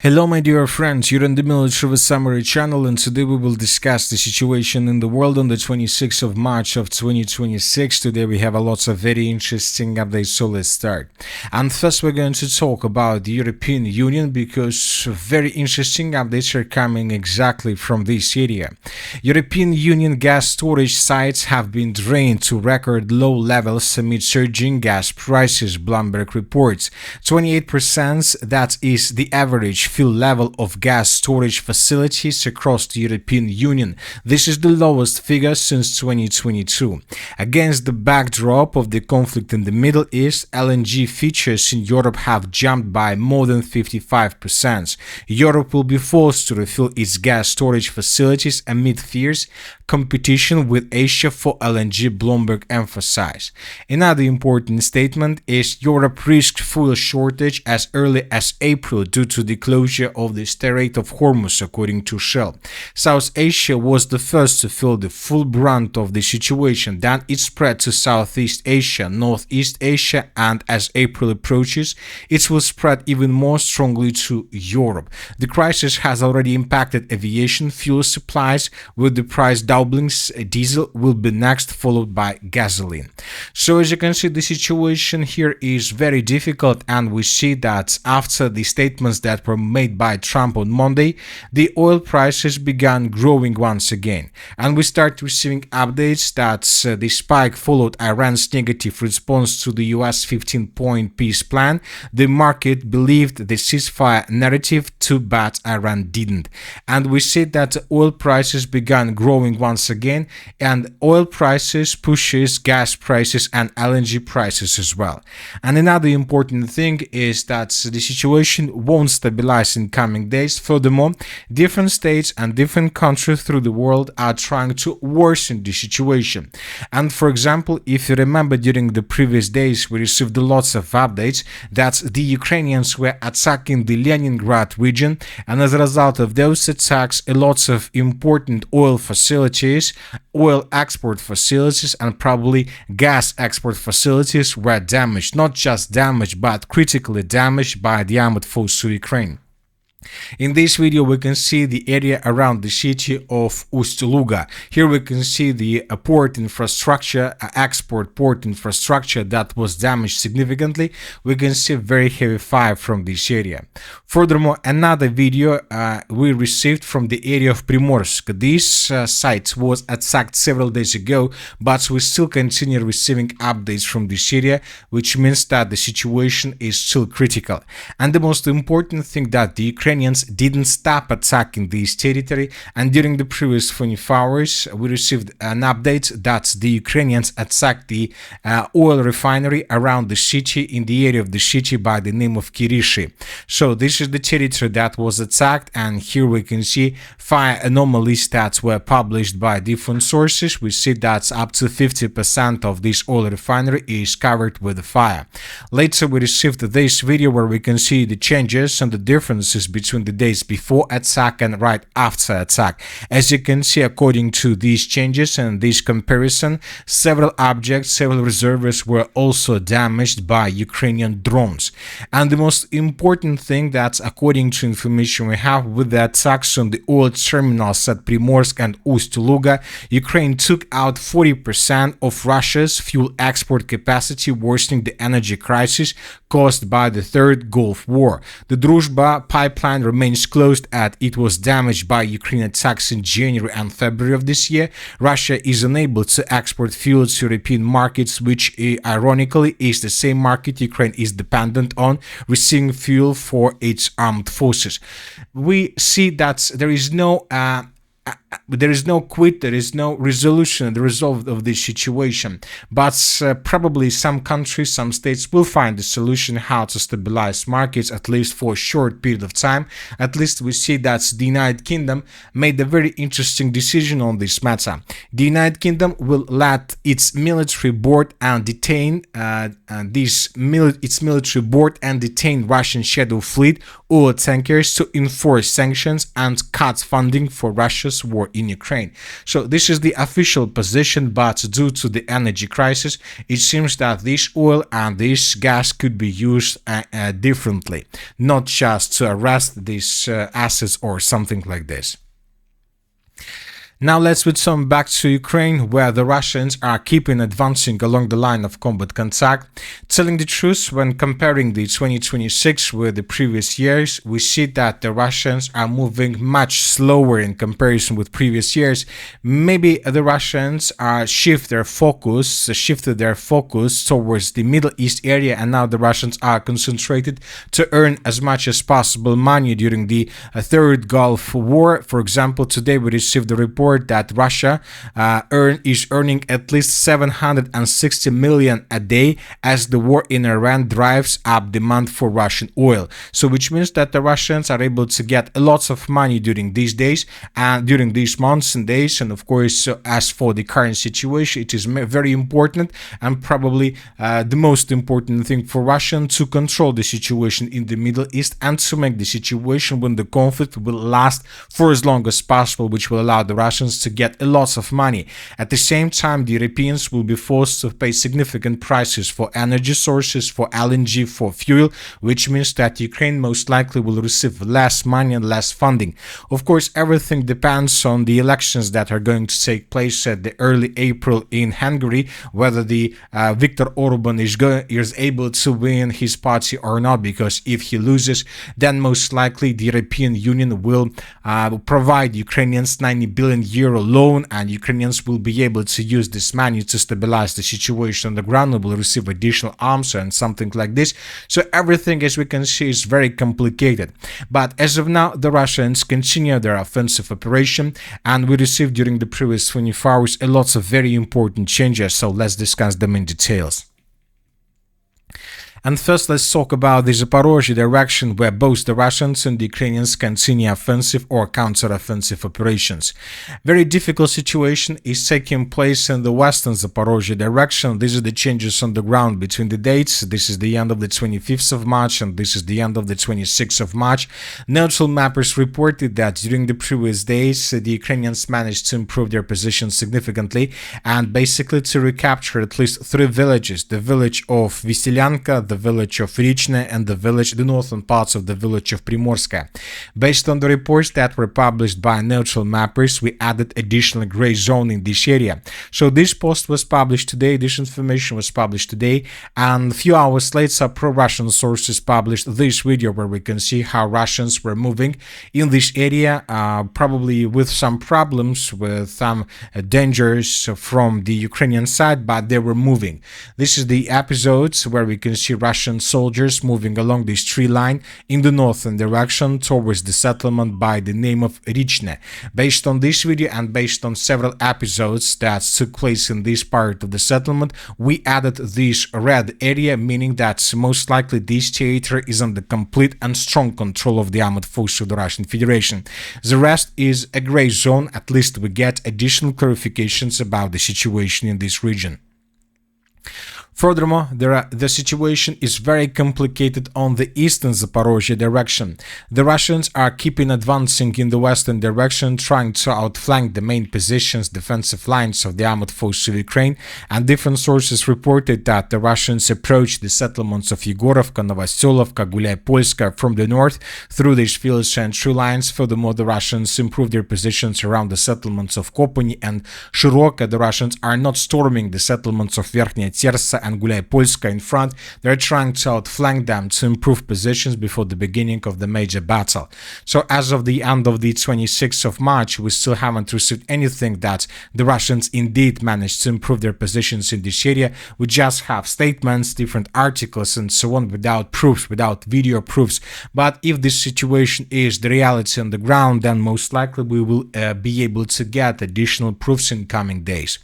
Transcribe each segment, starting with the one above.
Hello my dear friends, you're on the Military Summary channel, and today we will discuss the situation in the world on the 26th of March of 2026. Today we have a lot of very interesting updates, so let's start. And first we're going to talk about the European Union because very interesting updates are coming exactly from this area. European Union gas storage sites have been drained to record low levels amid surging gas prices, Bloomberg reports. 28%, that is the average fuel level of gas storage facilities across the European Union. This is the lowest figure since 2022. Against the backdrop of the conflict in the Middle East, LNG features in Europe have jumped by more than 55%. Europe will be forced to refill its gas storage facilities amid fierce competition with Asia for LNG, Bloomberg emphasized. Another important statement is Europe risked fuel shortage as early as April due to the closure of the Strait of Hormuz, according to Shell. South Asia was the first to feel the full brunt of the situation, then it spread to Southeast Asia, Northeast Asia, and as April approaches, it will spread even more strongly to Europe. The crisis has already impacted aviation fuel supplies, with the price doublings. Diesel will be next, followed by gasoline. So as you can see, the situation here is very difficult, and we see that after the statements that were made by Trump on Monday, the oil prices began growing once again, and we start receiving updates that the spike followed Iran's negative response to the US 15-point peace plan. The market believed the ceasefire narrative, too bad Iran didn't, and we see that oil prices began growing once again, and oil prices pushes gas prices and LNG prices as well. And another important thing is that the situation won't stabilize in coming days. Furthermore, different states and different countries through the world are trying to worsen the situation. And for example, if you remember, during the previous days we received lots of updates that the Ukrainians were attacking the Leningrad region, and as a result of those attacks, a lot of important oil facilities, oil export facilities, and probably gas export facilities were damaged. Not just damaged, but critically damaged by the armed forces of Ukraine. In this video, we can see the area around the city of Ust-Luga. Here we can see the port infrastructure, export port infrastructure that was damaged significantly. We can see very heavy fire from this area. Furthermore, another video we received from the area of Primorsk. This site was attacked several days ago, but we still continue receiving updates from this area, which means that the situation is still critical. And the most important thing, that the Ukrainians didn't stop attacking this territory, and during the previous 24 hours we received an update that the Ukrainians attacked the oil refinery around the city, in the area of the city by the name of Kirishi. So this is the territory that was attacked, and here we can see fire anomalies that were published by different sources. We see that up to 50% of this oil refinery is covered with fire. Later we received this video where we can see the changes and the differences between the days before attack and right after attack. As you can see, according to these changes and this comparison, several objects, several reservoirs were also damaged by Ukrainian drones. And the most important thing, that according to information we have, with the attacks on the oil terminals at Primorsk and Ust-Luga, Ukraine took out 40% of Russia's fuel export capacity, worsening the energy crisis caused by the Third Gulf War. The Druzhba pipeline remains closed as it was damaged by Ukraine attacks in January and February of this year. Russia is unable to export fuel to European markets, which ironically is the same market Ukraine is dependent on, receiving fuel for its armed forces. We see that there is no quit, there is no resolution, the resolve of this situation, but probably some countries, some states will find a solution how to stabilize markets, at least for a short period of time. At least we see that the United Kingdom made a very interesting decision on this matter. The United Kingdom will let its military board and detain Russian shadow fleet oil tankers to enforce sanctions and cut funding for Russia's war in Ukraine. So this is the official position, but due to the energy crisis, it seems that this oil and this gas could be used differently, not just to arrest these assets or something like this. Now let's switch on back to Ukraine, where the Russians are keeping advancing along the line of combat contact. Telling the truth, when comparing the 2026 with the previous years, we see that the Russians are moving much slower in comparison with previous years. Maybe the Russians shifted their focus towards the Middle East area, and now the Russians are concentrated to earn as much as possible money during the Third Gulf War. For example, today we received the report that Russia is earning at least 760 million a day as the war in Iran drives up demand for Russian oil. So which means that the Russians are able to get lots of money during these days and during these months and days. And of course, as for the current situation, it is very important and probably the most important thing for Russia to control the situation in the Middle East and to make the situation when the conflict will last for as long as possible, which will allow the Russians to get lots of money. At the same time, the Europeans will be forced to pay significant prices for energy sources, for LNG, for fuel, which means that Ukraine most likely will receive less money and less funding. Of course, everything depends on the elections that are going to take place at the early April in Hungary, whether the Viktor Orban is able to win his party or not, because if he loses, then most likely the European Union will provide Ukrainians 90 billion euro loan, and Ukrainians will be able to use this money to stabilize the situation on the ground and will receive additional arms and something like this. So everything, as we can see, is very complicated. But as of now, the Russians continue their offensive operation, and we received during the previous 24 hours a lot of very important changes. So let's discuss them in details. And first, let's talk about the Zaporizhzhia direction, where both the Russians and the Ukrainians continue offensive or counter-offensive operations. Very difficult situation is taking place in the western Zaporizhzhia direction. These are the changes on the ground between the dates. This is the end of the 25th of March, and this is the end of the 26th of March. Neutral mappers reported that during the previous days, the Ukrainians managed to improve their position significantly and basically to recapture at least 3 villages: the village of Veselyanka, the village of Richne, and the northern parts of the village of Primorska. Based on the reports that were published by neutral mappers, we added additional gray zone in this area. So this post was published today, this information was published today, and a few hours later, pro-Russian sources published this video where we can see how Russians were moving in this area, probably with some problems, with some dangers from the Ukrainian side, but they were moving. This is the episodes where we can see Russian soldiers moving along this tree line in the northern direction towards the settlement by the name of Richne. Based on this video and based on several episodes that took place in this part of the settlement, we added this red area, meaning that most likely this theater is under complete and strong control of the armed forces of the Russian Federation. The rest is a gray zone. At least we get additional clarifications about the situation in this region. Furthermore, the situation is very complicated on the eastern Zaporizhzhia direction. The Russians are keeping advancing in the western direction, trying to outflank the main positions, defensive lines of the armed forces of Ukraine, and different sources reported that the Russians approached the settlements of Yegorovka, Novoselovka, Gulyai-Polska from the north through these fields and tree lines. Furthermore, the Russians improved their positions around the settlements of Kopony and Shiroka. The Russians are not storming the settlements of Verkhnya Tersa and Gulyai-Polska in front. They're trying to outflank them to improve positions before the beginning of the major battle. So as of the end of the 26th of March, we still haven't received anything that the Russians indeed managed to improve their positions in this area. We just have statements, different articles and so on, without proofs, without video proofs. But if this situation is the reality on the ground, then most likely we will be able to get additional proofs in coming days.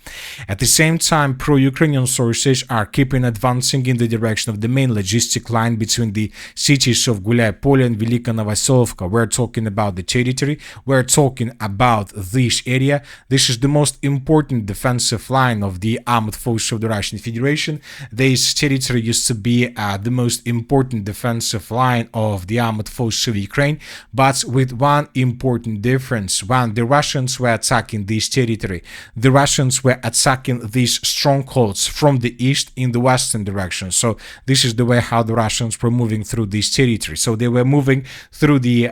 At the same time, pro-Ukrainian sources are are keeping advancing in the direction of the main logistic line between the cities of Gulay-Pole and Velika Novoselovka. We're talking about the territory. We're talking about this area. This is the most important defensive line of the armed forces of the Russian Federation. This territory used to be the most important defensive line of the armed forces of Ukraine, but with one important difference. When the Russians were attacking this territory, the Russians were attacking these strongholds from the east in the western direction. So this is the way how the Russians were moving through this territory. So they were moving through the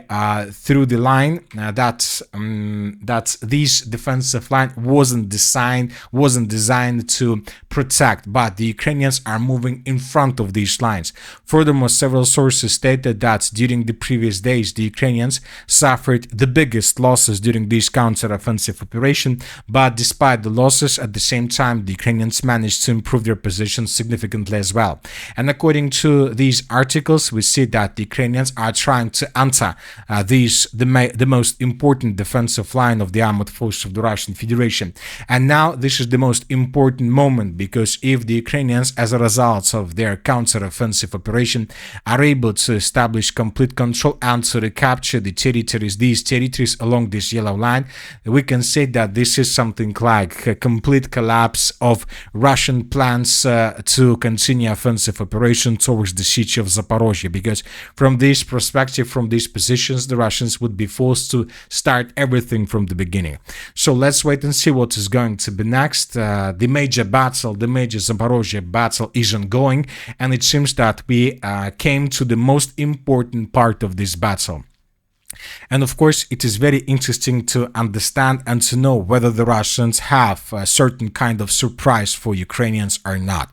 line that this defensive line wasn't designed to protect, but the Ukrainians are moving in front of these lines. Furthermore, several sources stated that during the previous days, the Ukrainians suffered the biggest losses during this counter-offensive operation, but despite the losses, at the same time, the Ukrainians managed to improve their position significantly as well. And according to these articles, we see that the Ukrainians are trying to enter the most important defensive line of the armed forces of the Russian Federation. And now this is the most important moment, because if the Ukrainians, as a result of their counter-offensive operation, are able to establish complete control and to recapture these territories along this yellow line, we can say that this is something like a complete collapse of Russian plans to continue offensive operation towards the city of Zaporizhzhia, because from this perspective, from these positions, the Russians would be forced to start everything from the beginning. So let's wait and see what is going to be next. The major Zaporizhzhia battle is ongoing, and it seems that we came to the most important part of this battle. And of course, it is very interesting to understand and to know whether the Russians have a certain kind of surprise for Ukrainians or not.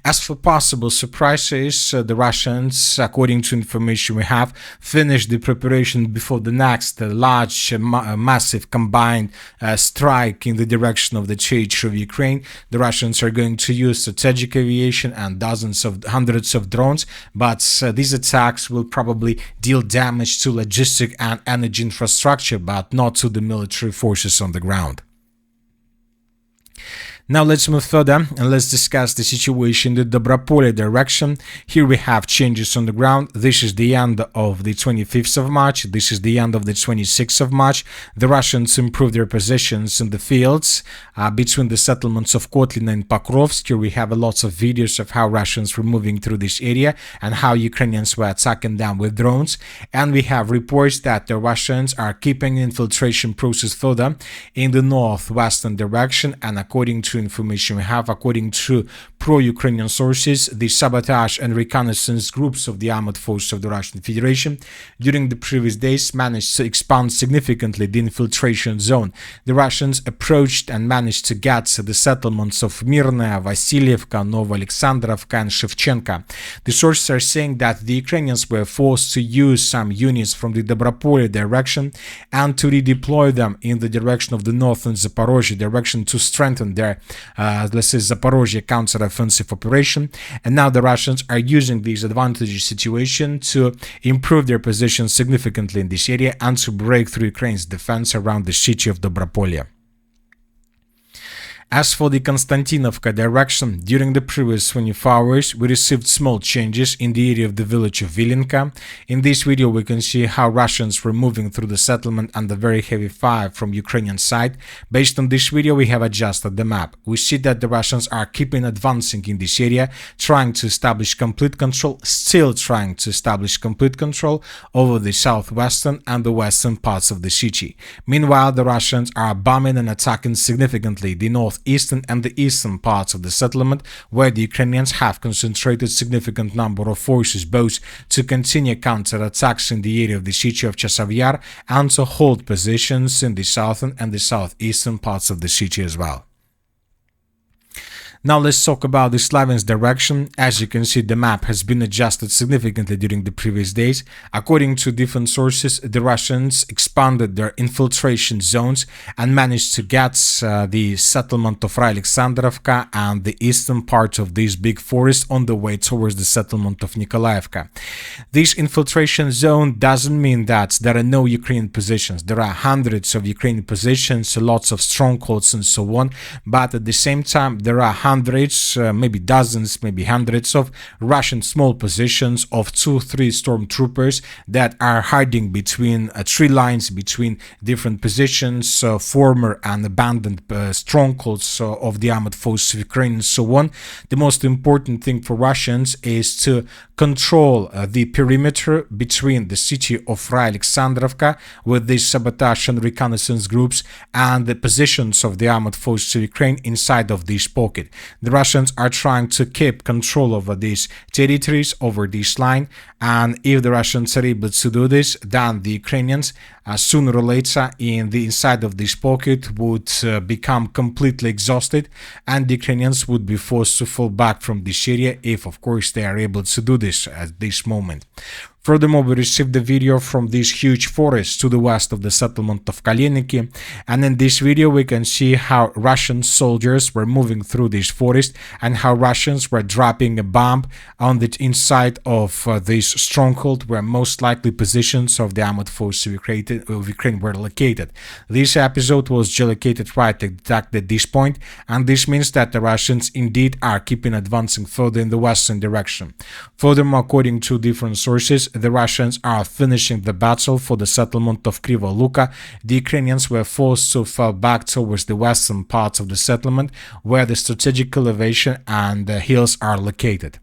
As for possible surprises, the Russians, according to information we have, finished the preparation before the next large, massive combined strike in the direction of the territory of Ukraine. The Russians are going to use strategic aviation and hundreds of drones, but these attacks will probably deal damage to logistic and energy infrastructure, but not to the military forces on the ground. Now let's move further and let's discuss the situation in the Dobropole direction. Here we have changes on the ground. This is the end of the 25th of March. This is the end of the 26th of March. The Russians improved their positions in the fields between the settlements of Kotlina and Pokrovsk. Here we have lots of videos of how Russians were moving through this area and how Ukrainians were attacking them with drones. And we have reports that the Russians are keeping infiltration process further in the northwestern direction, and according to information we have, according to pro-Ukrainian sources, the sabotage and reconnaissance groups of the armed forces of the Russian Federation during the previous days managed to expand significantly the infiltration zone. The Russians approached and managed to get to the settlements of Mirnaya, Vasilievka, Novoalexandrovka and Shevchenka. The sources are saying that the Ukrainians were forced to use some units from the Dobropole direction and to redeploy them in the direction of the northern Zaporizhzhia direction to strengthen their let's say Zaporizhzhia counter-offensive operation. And now the Russians are using this advantageous situation to improve their position significantly in this area and to break through Ukraine's defense around the city of Dobropole. As for the Konstantinovka direction, during the previous 24 hours, we received small changes in the area of the village of Vilenka. In this video, we can see how Russians were moving through the settlement under very heavy fire from Ukrainian side. Based on this video, we have adjusted the map. We see that the Russians are keeping advancing in this area, trying to establish complete control, still trying to establish complete control over the southwestern and the western parts of the city. Meanwhile, the Russians are bombing and attacking significantly the northeastern and the eastern parts of the settlement, where the Ukrainians have concentrated significant number of forces both to continue counterattacks in the area of the city of Chasiv Yar and to hold positions in the southern and the southeastern parts of the city as well. Now let's talk about the Slavyansk direction. As you can see, the map has been adjusted significantly during the previous days. According to different sources, the Russians expanded their infiltration zones and managed to get the settlement of Alexandrovka and the eastern part of this big forest on the way towards the settlement of Nikolaevka. This infiltration zone doesn't mean that there are no Ukrainian positions. There are hundreds of Ukrainian positions, lots of strongholds and so on, but at the same time there are hundreds, maybe dozens, maybe hundreds of Russian small positions of 2-3 stormtroopers that are hiding between tree lines, between different positions, former and abandoned strongholds of the armored forces of Ukraine and so on. The most important thing for Russians is to control the perimeter between the city of Alexandrovka with these sabotage and reconnaissance groups and the positions of the armored forces of Ukraine inside of this pocket. The Russians are trying to keep control over these territories, over this line, and if the Russians are able to do this, then the Ukrainians sooner or later in the inside of this pocket would become completely exhausted, and the Ukrainians would be forced to fall back from this area if, of course, they are able to do this at this moment. Furthermore, we received the video from this huge forest to the west of the settlement of Kaliniki, and in this video we can see how Russian soldiers were moving through this forest and how Russians were dropping a bomb on the inside of this stronghold where most likely positions of the armored forces of Ukraine were located. This episode was geolocated right exactly at this point, and this means that the Russians indeed are keeping advancing further in the western direction. Furthermore, according to different sources, the Russians are finishing the battle for the settlement of Krivo Luka. The Ukrainians were forced to fall back towards the western parts of the settlement where the strategic elevation and the hills are located.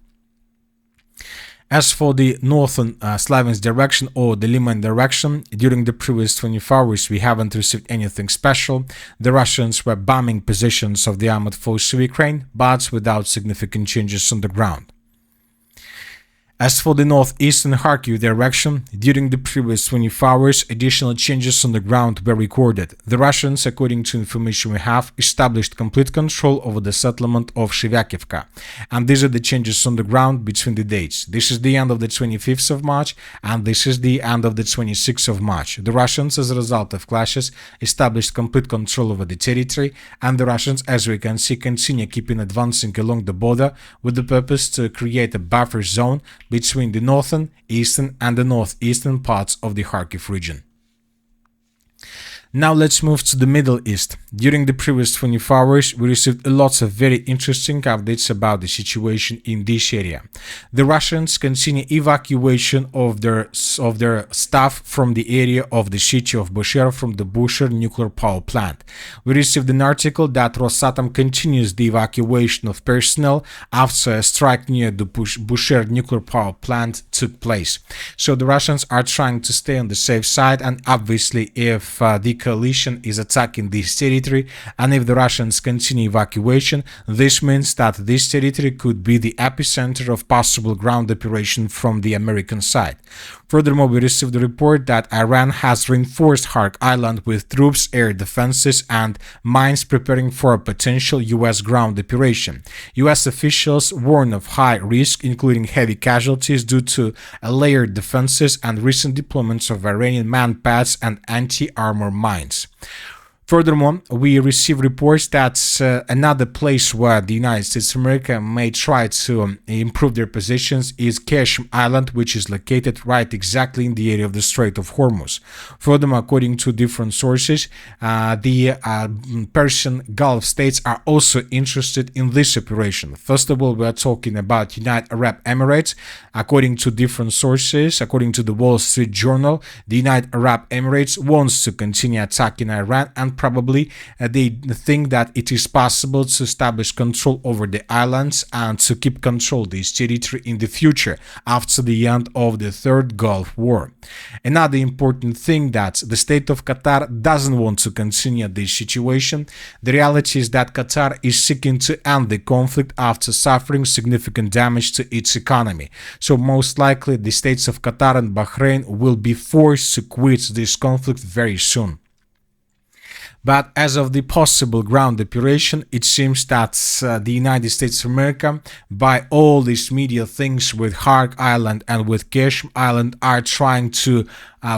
As for the northern Slavyansk direction or the Liman direction, during the previous 24 hours we haven't received anything special. The Russians were bombing positions of the armored forces of Ukraine, but without significant changes on the ground. As for the northeastern Kharkiv direction, during the previous 24 hours, additional changes on the ground were recorded. The Russians, according to information we have, established complete control over the settlement of Shyvyakivka. And these are the changes on the ground between the dates. This is the end of the 25th of March, and this is the end of the 26th of March. The Russians, as a result of clashes, established complete control over the territory, and the Russians, as we can see, continue keeping advancing along the border with the purpose to create a buffer zone between the northern, eastern and the northeastern parts of the Kharkiv region. Now let's move to the Middle East. During the previous 24 hours, we received lots of very interesting updates about the situation in this area. The Russians continue evacuation of their staff from the area of the city of Bushehr from the Bushehr nuclear power plant. We received an article that Rosatom continues the evacuation of personnel after a strike near the Bushehr nuclear power plant took place. So the Russians are trying to stay on the safe side, and obviously if the coalition is attacking this territory and if the Russians continue evacuation, this means that this territory could be the epicenter of possible ground operation from the American side. Furthermore, we received a report that Iran has reinforced Khark Island with troops, air defenses and mines preparing for a potential US ground operation. US officials warn of high risk, including heavy casualties due to layered defenses and recent deployments of Iranian man-pads and anti-armor mines. Furthermore, we receive reports that another place where the United States of America may try to improve their positions is Keshm Island, which is located right exactly in the area of the Strait of Hormuz. Furthermore, according to different sources, the Persian Gulf states are also interested in this operation. First of all, we are talking about United Arab Emirates. According to different sources, according to the Wall Street Journal, the United Arab Emirates wants to continue attacking Iran, and probably they think that it is possible to establish control over the islands and to keep control of this territory in the future after the end of the Third Gulf War. Another important thing that the state of Qatar doesn't want to continue this situation. The reality is that Qatar is seeking to end the conflict after suffering significant damage to its economy. So most likely the states of Qatar and Bahrain will be forced to quit this conflict very soon. But as of the possible ground operation, it seems that the United States of America, by all these media things with Khark Island and with Keshm Island, are trying to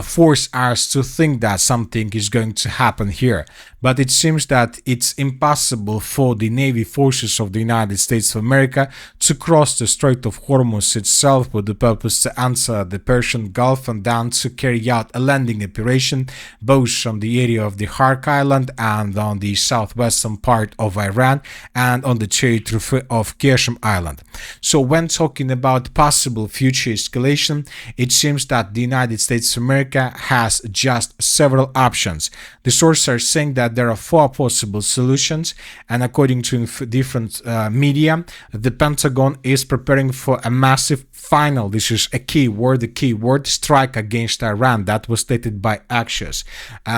force us to think that something is going to happen here. But it seems that it's impossible for the Navy forces of the United States of America to cross the Strait of Hormuz itself with the purpose to enter the Persian Gulf and then to carry out a landing operation both from the area of the Kharkiv Island and on the southwestern part of Iran and on the territory of Qasem Island. So when talking about possible future escalation, it seems that the United States of America has just several options. The sources are saying that there are 4 possible solutions, and according to different media, the Pentagon is preparing for a massive final, this is a key word, strike against Iran. That was stated by Axios.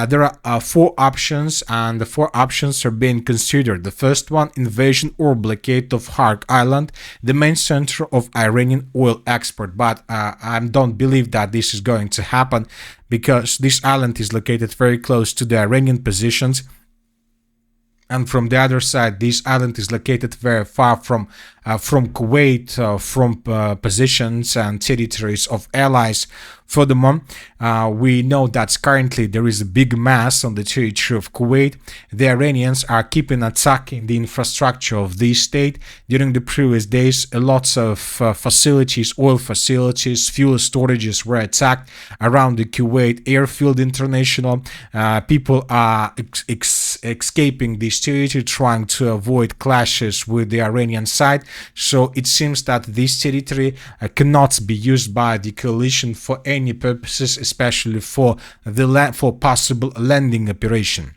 There are 4 options, and the 4 options are being considered. The first one, invasion or blockade of Kharkiv Island, the main center of Iranian oil export. But I don't believe that this is going to happen, because this island is located very close to the Iranian positions. And from the other side, this island is located very far from Kuwait, from positions and territories of allies. Furthermore, we know that currently there is a big mass on the territory of Kuwait. The Iranians are keeping attacking the infrastructure of this state. During the previous days, lots of facilities, oil facilities, fuel storages were attacked around the Kuwait airfield international. People are escaping this territory, trying to avoid clashes with the Iranian side. So it seems that this territory cannot be used by the coalition for any purposes, especially for possible landing operation.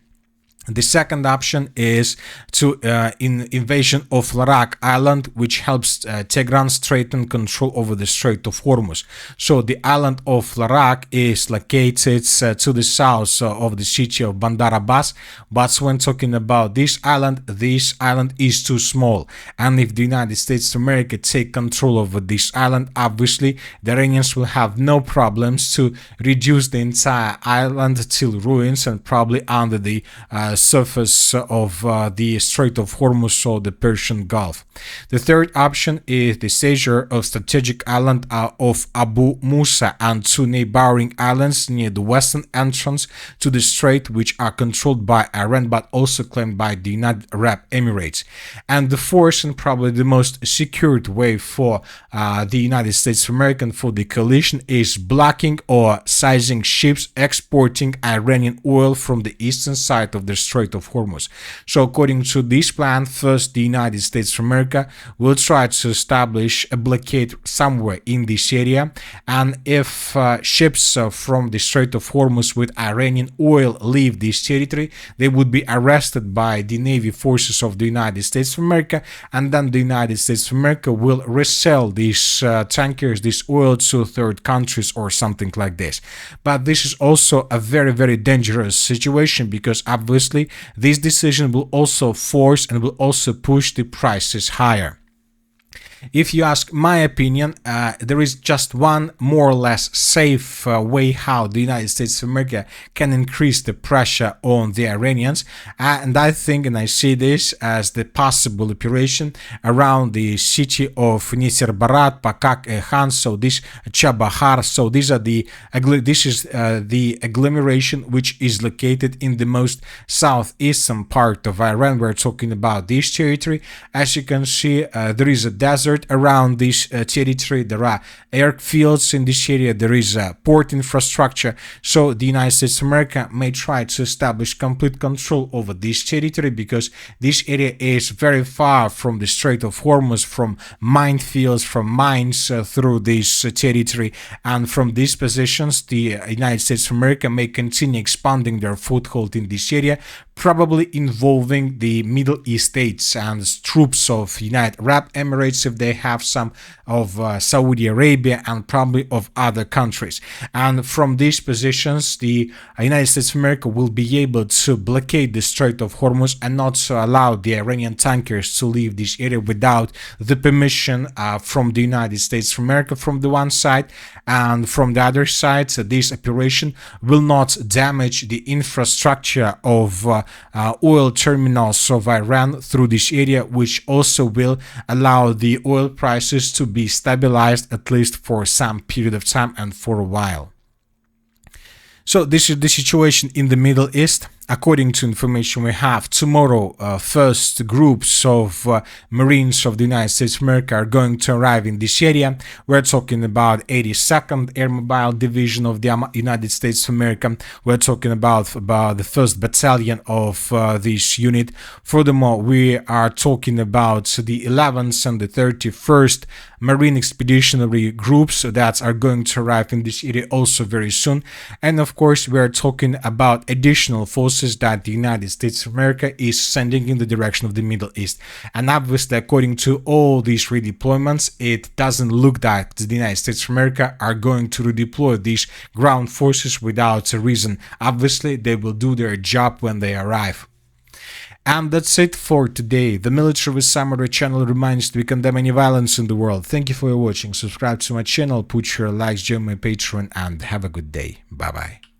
The second option is to invasion of Larak Island, which helps Tehran straighten control over the Strait of Hormuz. So the island of Larak is located to the south of the city of Bandar Abbas. But when talking about this island is too small. And if the United States of America take control over this island, obviously the Iranians will have no problems to reduce the entire island till ruins and probably under the surface of the Strait of Hormuz or the Persian Gulf. The third option is the seizure of strategic island of Abu Musa and 2 neighboring islands near the western entrance to the strait, which are controlled by Iran but also claimed by the United Arab Emirates. And the fourth and probably the most secured way for the United States of America and for the coalition is blocking or seizing ships exporting Iranian oil from the eastern side of the Strait of Hormuz. So according to this plan, first the United States of America will try to establish a blockade somewhere in this area, and if ships from the Strait of Hormuz with Iranian oil leave this territory, they would be arrested by the Navy forces of the United States of America, and then the United States of America will resell these tankers, this oil, to third countries or something like this. But this is also a very, very dangerous situation, because obviously this decision will also force and will also push the prices higher. If you ask my opinion, there is just one more or less safe way how the United States of America can increase the pressure on the Iranians, and I think and I see this as the possible operation around the city of Nisir Barat, Pakak, Khan, so this Chabahar, so this is the agglomeration which is located in the most southeastern part of Iran. We're talking about this territory. As you can see, there is a desert around this territory. There are airfields in this area. There is a port infrastructure. So the United States of America may try to establish complete control over this territory, because this area is very far from the Strait of Hormuz, from minefields, from mines through this territory. And from these positions, the United States of America may continue expanding their foothold in this area, probably involving the Middle East states and troops of United Arab Emirates, if they have some, of Saudi Arabia, and probably of other countries. And from these positions, the United States of America will be able to blockade the Strait of Hormuz and not to allow the Iranian tankers to leave this area without the permission from the United States of America from the one side, and from the other side, this operation will not damage the infrastructure of oil terminals of Iran through this area, which also will allow the oil prices to be stabilized at least for some period of time and for a while. So this is the situation in the Middle East. According to information we have, tomorrow first groups of Marines of the United States of America are going to arrive in this area. We're talking about 82nd Air Mobile Division of the United States of America. We're talking about the 1st Battalion of this unit. Furthermore, we are talking about the 11th and the 31st Marine Expeditionary Groups that are going to arrive in this area also very soon. And of course, we are talking about additional forces that the United States of America is sending in the direction of the Middle East. And obviously, according to all these redeployments, it doesn't look like the United States of America are going to redeploy these ground forces without a reason. Obviously, they will do their job when they arrive. And that's it for today. The Military with Samurai channel reminds you to condemn any violence in the world. Thank you for watching. Subscribe to my channel, put your likes, join my Patreon, and have a good day. Bye bye.